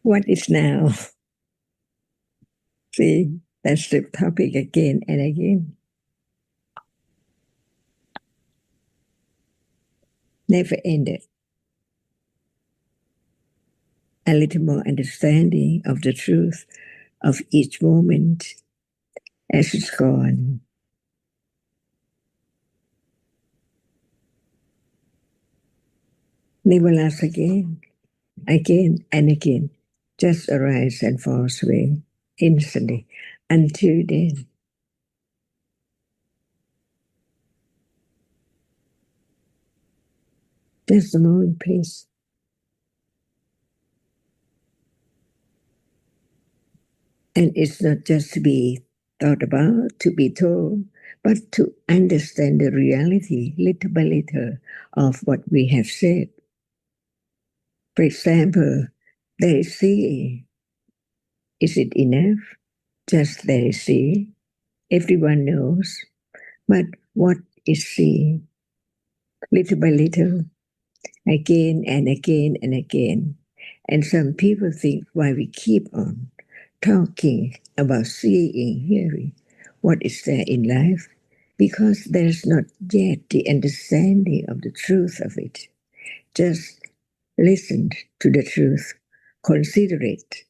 What is now? See, that's the topic again and again. Never ended. A little more understanding of the truth of each moment as it's gone. Never lasts again and again. Just arise and falls away instantly. Until then, just the moment, please. And it's not just to be thought about, to be told, but to understand the reality little by little of what we have said. For example, there is seeing. Is it enough? Just there is seeing. Everyone knows. But what is seeing? Little by little, again and again and again. And some people think why we keep on talking about seeing, hearing, what is there in life? Because there's not yet the understanding of the truth of it. Just listen to the truth, consider it,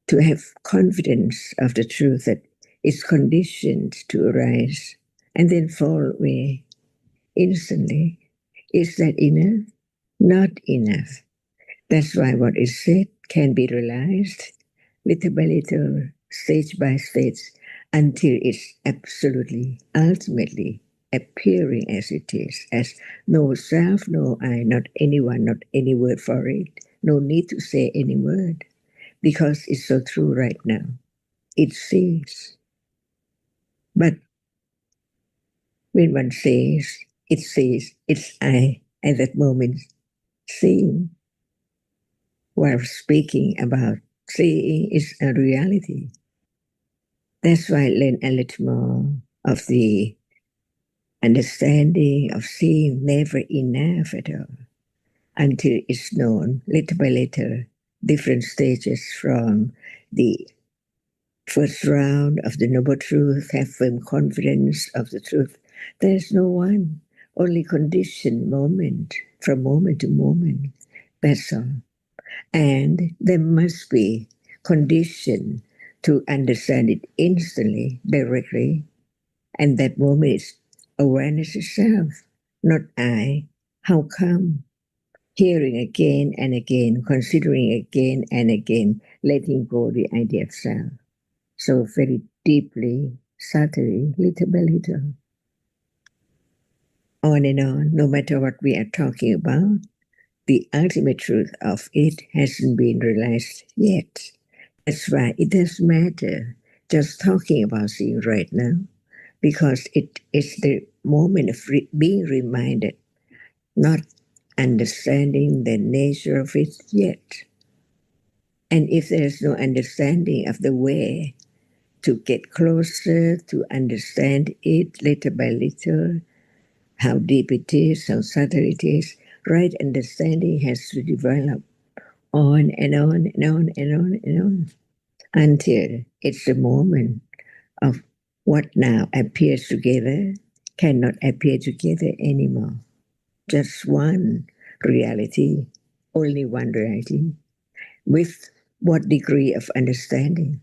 to have confidence of the truth that is conditioned to arise and then fall away instantly. Is that enough? Not enough. That's why what is said can be realized little by little, stage by stage, until it's absolutely, ultimately appearing as it is, as no self, no I, not anyone, not any word for it, no need to say any word, because it's so true right now. It says. But when one says, it's I at that moment seeing, while speaking about seeing is a reality. That's why I learned a little more of the understanding of seeing never enough at all until it's known little by little, different stages from the first round of the noble truth, have firm confidence of the truth. There's no one, only conditioned moment from moment to moment. That's all. And there must be condition to understand it instantly, directly. And that moment is awareness itself, not I. How come? Hearing again and again, considering again and again, letting go the idea of self. So very deeply, subtly, little by little, on, no matter what we are talking about, the ultimate truth of it hasn't been realized yet. That's why it doesn't matter just talking about seeing right now, because it is the moment of being reminded, not understanding the nature of it yet. And if there's no understanding of the way to get closer, to understand it little by little, how deep it is, how subtle it is, right understanding has to develop on and on and on and on and on until it's the moment of what now appears together cannot appear together anymore. Just one reality, only one reality, with what degree of understanding,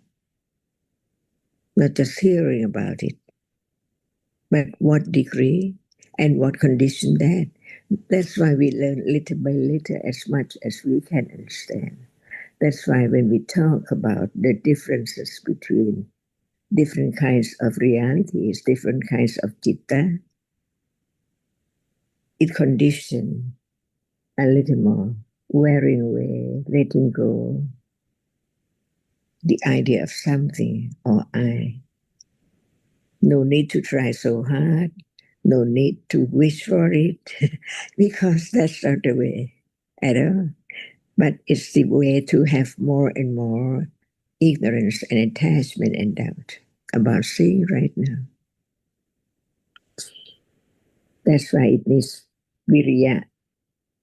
not just hearing about it, but what degree and what condition that. That's why we learn little by little as much as we can understand. That's why when we talk about the differences between different kinds of realities, different kinds of citta, it conditions a little more, wearing away, letting go the idea of something or I. No need to try so hard, no need to wish for it, because that's not the way at all. But it's the way to have more and more ignorance and attachment and doubt about seeing right now. That's why it needs virya,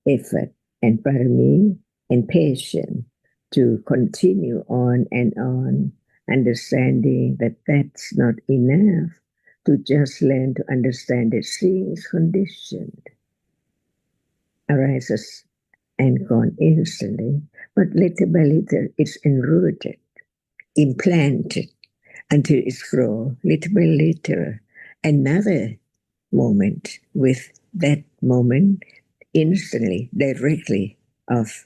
effort, and parami, and patience to continue on, understanding that that's not enough to just learn to understand that seeing is conditioned, arises and gone instantly, but little by little it's enrooted, implanted until it's grown little by little. Another moment with that moment instantly, directly of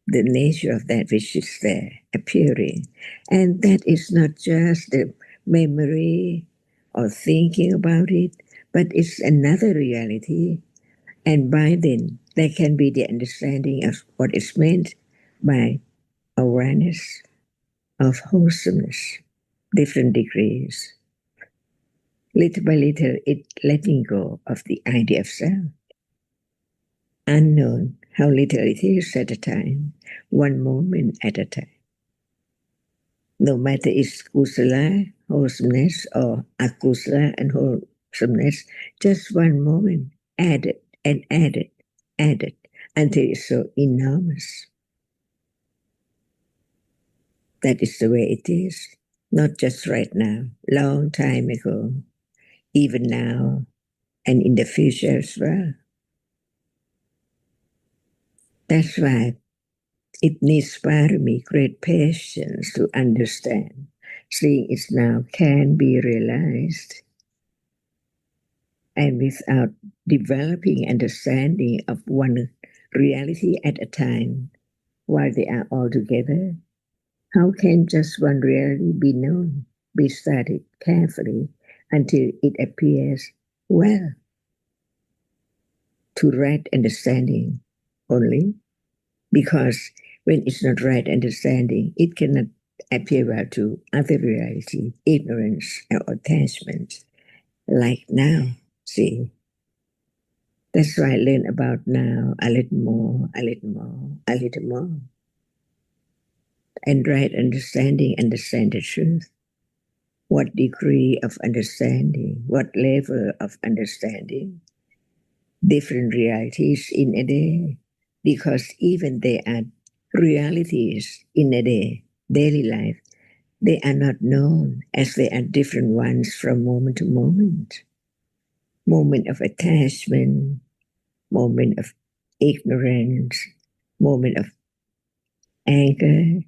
the nature of that which is there appearing. And that is not just the memory or thinking about it, but it's another reality. And by then, there can be the understanding of what is meant by awareness of wholesomeness, different degrees. Little by little, it letting go of the idea of self. Unknown how little it is at a time, one moment at a time. No matter it's kusala, wholesomeness, or akusala and wholesomeness, just one moment, added and added, added, until it's so enormous. That is the way it is. Not just right now, long time ago, even now, and in the future as well. That's why it needs parami, great patience to understand. Seeing it now can be realized, and without developing understanding of one reality at a time, while they are all together, how can just one reality be known, be studied carefully until it appears well to right understanding only? Because when it's not right understanding, it cannot appear well to other reality, ignorance or attachment. Like now, see, that's why I learn about now a little more, a little more, a little more. And right understanding, understand the truth. What degree of understanding, what level of understanding, different realities in a day, because even they are realities in a day, daily life, they are not known as they are different ones from moment to moment. Moment of attachment, moment of ignorance, moment of anger,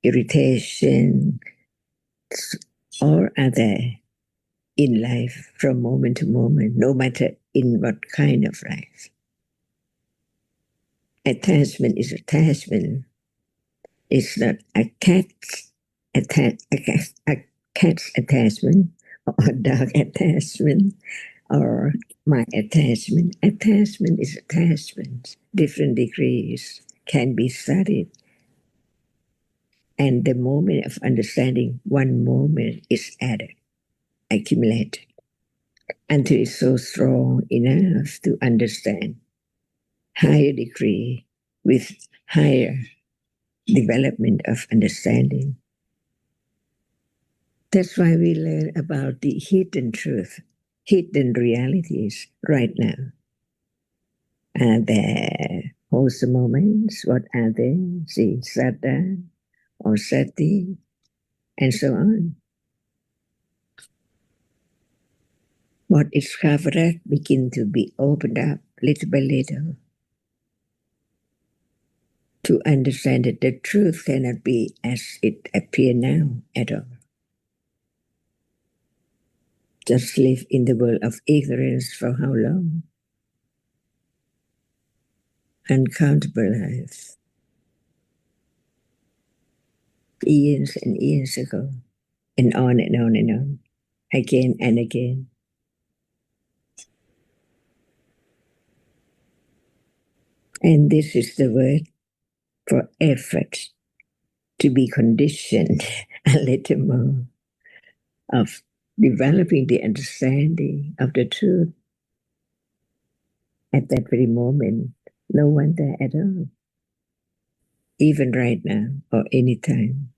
irritation, or other in life from moment to moment, no matter in what kind of life. Attachment is attachment. It's not a cat's a cat's attachment or a dog attachment or my attachment. Attachment is attachment. Different degrees can be studied. And the moment of understanding, one moment is added, accumulated, until it's so strong enough to understand higher degree with higher development of understanding. That's why we learn about the hidden truth, hidden realities right now. Are there wholesome moments? What are they? See, Saddha or Sati, and so on. What is covered begin to be opened up little by little to understand that the truth cannot be as it appears now at all. Just live in the world of ignorance for how long? Uncountable lives. Eons and eons ago, and on and on and on, again and again. And this is the word for effort to be conditioned a little more of developing the understanding of the truth at that very moment. No one there at all, even right now or any time.